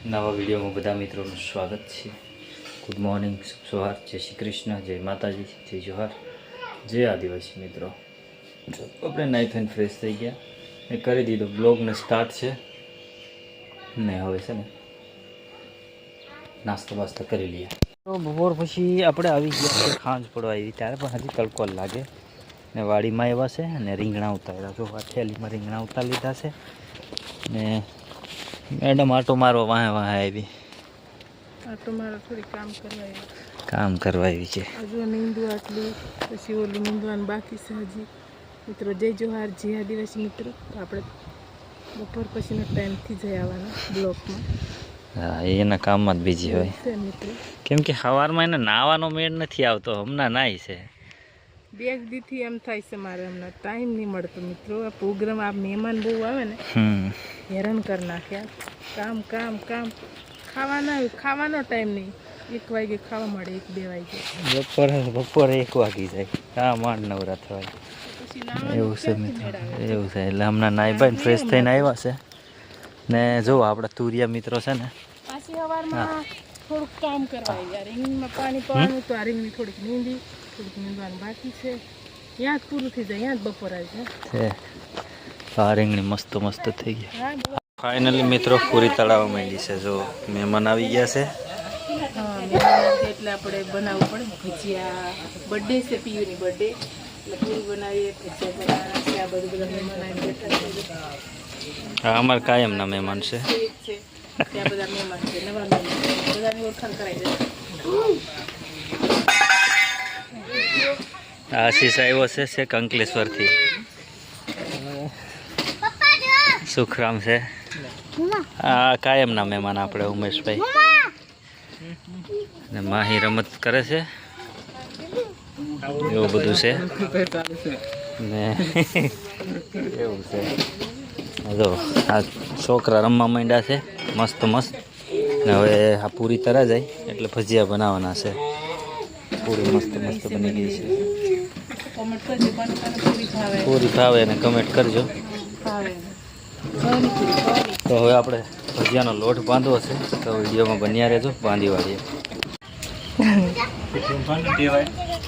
નવા વિડીયોમાં બધા મિત્રોનું સ્વાગત છે। ગુડ મોર્નિંગ, શુભ સવાર, જય શ્રી કૃષ્ણ, જય માતાજી, જય જોહાર, જય આદિવાસી મિત્રો। આપણે નાઈ થઈને ફ્રેશ થઈ ગયા ને કરી દીધો બ્લોગને સ્ટાર્ટ છે ને હવે છે ને નાસ્તો બાસ્તો કરી લઈએ। તો બપોર પછી આપણે આવી ગયા છે, ખાંજ પડવા આવી ત્યારે પણ હજી તડકો લાગે ને વાડીમાં એવા છે ને રીંગણા ઉતાર્યા છો, આ થેલીમાં રીંગણા ઉતારી લીધા છે ને મેડમ આટો મારવા વાહે વાહે આવી, આટો મારો થોડી કામ કરવા આવી છે। હજુ નીંદવું આટલું પછી ઓલું નીંદવાનું બાકી છે હજી। મિત્રો જય જોહાર, જય આદિવાસી મિત્રો। તો આપણે બપોર પછીનો ટાઈમથી જઈ આવવાના બ્લોકમાં। હા, એના કામમાં જ બીજી હોય મિત્રો, કેમ કે સવારમાં એને નાવાનો મેળ નથી આવતો, હમણાં નાય છે બેગ દીથી એમ થાય છે મારે હમણાં ટાઈમ નહીં મળતો મિત્રો। આ પ્રોગ્રામ આ મહેમાન બહુ આવે ને હેરાન કરી નાખ્યા, કામ કામ કામ, ખાવાનો ટાઈમ નહીં, 1 વાગે ખાવા મળે, 1-2 વાગે બપોરે 1 વાગી જાય, કામ માંડ નવરા થવાય એવું છે મિત્રો, એવું છે। એટલે હમણાં નાઈ બાઈને ફ્રેશ થઈને આવ્યા છે ને જો આપણા તુરિયા મિત્રો છે ને પાછી સવારમાં થોડુંક કામ કરવા આવ્યા, રીંગણીમાં પાણી પાવાનું તો આ રીંગણી થોડીક નીંદવાનું બાકી છે, ત્યાં જ પૂરું થઈ જાય, ત્યાં જ બપોર આવી જાય। આ રીંગણી મસ્ત મસ્ત થઈ ગયા। ફાઇનલી મિત્રો પૂરી તળાવવા માંડી છે, જો મહેમાન આવી ગયા છે। હા, મહેમાન એટલે આપણે બનાવવું પડે ને ભજીયા, બર્થડે છે પીયુની બર્થડે એટલે પૂરી બનાવીએ, ભજીયા બનાવવાના છે, આ બધું બધા મહેમાન આવીને બેઠા છે। હા, અમારે કાયમના મહેમાન છે, ત્યાં બધા મહેમાન છે, નવા મહેમાન બધાની ઓળખાણ કરાવી દે। આશીષ આવ્યો છે છેક અંકલેશ્વરથી, સુખરામ છે, આ કાયમના મહેમાન આપણે ઉમેશભાઈ ને માહી રમત કરે છે, એવું બધું છે ને એવું છે। જો આ છોકરા રમવા માંડ્યા છે મસ્ત મસ્ત ને હવે આ પૂરી તરા જાય એટલે ભજીયા બનાવવાના છે। પૂરી મસ્ત મસ્ત બની ગઈ છે, પૂરી ભાવે ને કમેન્ટ કરજો। તો હવે આપણે ભજીયાનો લોટ બાંધવો છે, તો વિડીયોમાં બન્યા રહેજો, બાંધી વાળીએ।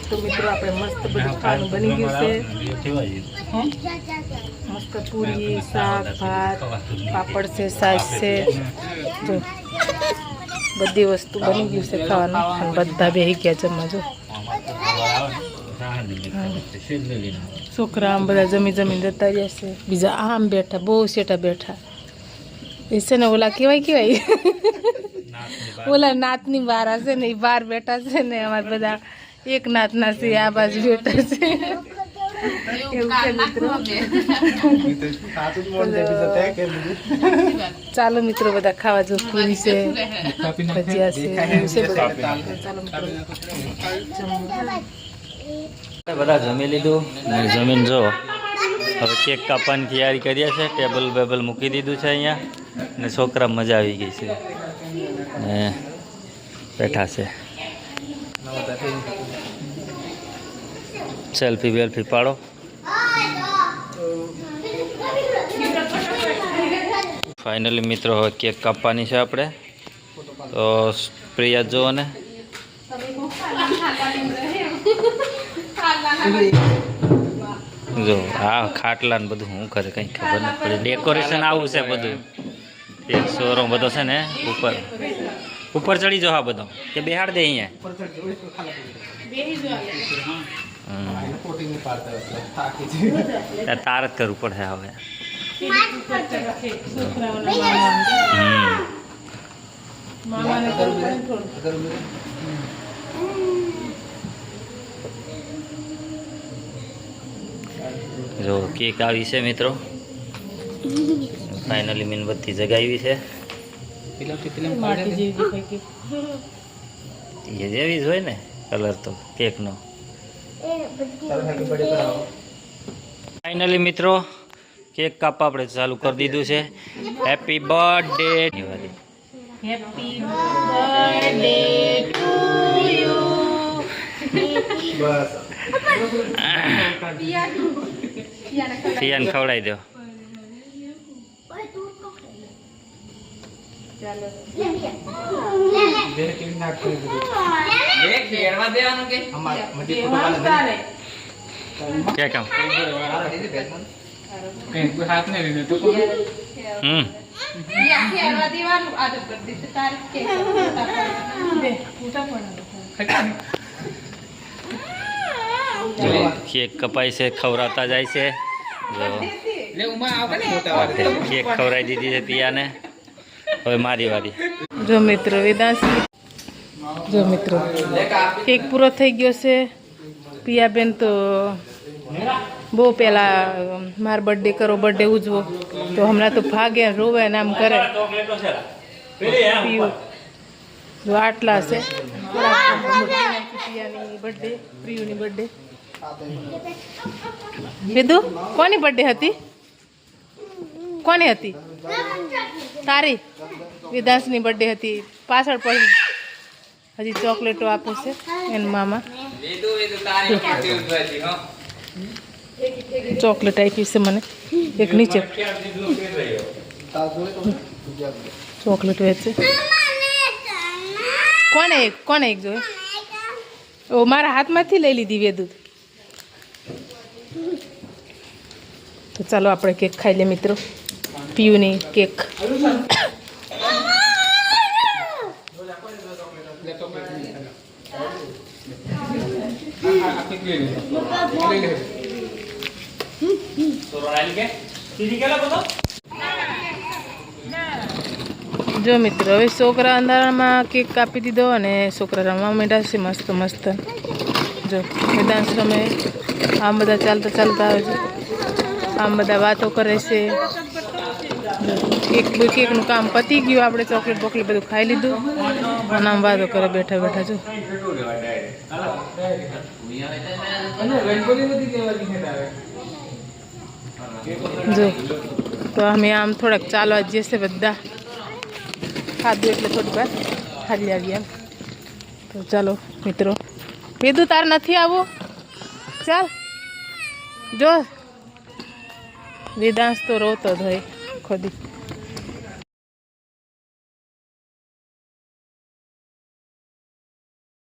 તો મિત્રો આપણે મસ્ત બધું ખાવાનું બની ગયું છે, મસ્ત પૂરી, શાક, ભાત, પાપડ છે, સાસ છે, જો બધી વસ્તુ બની ગયું છે ખાવાનું, અને બધા બેસી ગયા જમવા। જો છોકરા આમ બધા જમી જતા રહ્યા છે, બીજા આમ બેઠા, બહુ સેટા બેઠા એ છે ને, ઓલા કેવાય ઓલા નાતની બહાર હશે ને, એ બહાર બેઠા છે ને, અમારા બધા એક નાતના છે, આ બાજુ બેઠા છે, એવું છે મિત્રો। ચાલો મિત્રો બધા ખાવા, જો પૂરી છે, ભજીયા છે, એવું છે બધું। ચાલો મિત્રો બધા જમી લીધું ને જમીન જો હવે કેક કાપવાની તૈયારી કરીએ છે, ટેબલ બેબલ મૂકી દીધું છે અહીંયા ને છોકરા મજા આવી ગઈ છે ને બેઠા છે, સેલ્ફી વેલ્ફી પાડો। ફાઇનલી મિત્રો હવે કેક કાપવાની છે આપણે, તો પ્રિયા જો ને જો આ ખાટલા ને બધું હું કરે કંઈ ખબર નથી પડે, ડેકોરેશન આવું છે બધું, એક સોરો બધો છે ને ઉપર ઉપર ચડી જાઓ, આ બધો કે બેહાડ દે અહીંયા, તાર જ કરવું પડે હવે। જો કેક આવી છે મિત્રો, ફાઇનલી મીણબત્તી જગાવી છે, એ જેવી જ હોય ને કલર તો કેકનો। ફાઇનલી મિત્રો કેક કાપવા આપણે ચાલુ કરી દીધું છે। Happy birthday, happy birthday to you. ફિયાને ખવડાવી દો। क्या काम केक कपाई से खवराता जाए से केक खवराई दीदी है पिया ने હવે મારી વારી જો મિત્રો વેદાંશ જો મિત્રો કેક પૂરો થઈ ગયો છે પિયાબેન તો બહુ પહેલા મારો બર્થડે કરો બર્થડે ઉજવો તો હમણાં તો ભાગે રોવે ને આમ કરે પીયું જો આટલા છે પિયાની બર્થડે પ્રિયુની બર્થડે વિદુ કોની બર્થડે હતી કોની હતી તારી વિદાંશની બર્થડે હતી પાછળ પડી હજી ચોકલેટો આપે છે એના મામા ચોકલેટ આપી છે મને એક નીચે ચોકલેટ વેચે કોને એક જોઈએ ઓ મારા હાથમાંથી લઈ લીધી વેદુ તો ચાલો આપણે કેક ખાઈ લે મિત્રો પીયુની કેક જો મિત્રો હવે છોકરા અંધારામાં કેક કાપી દીધો અને છોકરા રમવા માંડ્યા છે મસ્ત મસ્ત જો વેદાંશ રમે આમ બધા ચાલતા ચાલતા આવે છે આમ બધા વાતો કરે છે કેકનું કામ પતી ગયું આપણે ચોકલેટ બોકલેટ બધું ખાઈ લીધું અને આમ વાતો કરે બેઠા બેઠા જો જો તો અમે આમ થોડાક ચાલવા જશે બધા ખાધું એટલે થોડી વાર ખાલી આવી એમ તો ચાલો મિત્રો વેદુ તાર નથી આવું ચાલ જો વેદાંશ તો રોતો જ હોય ખોદી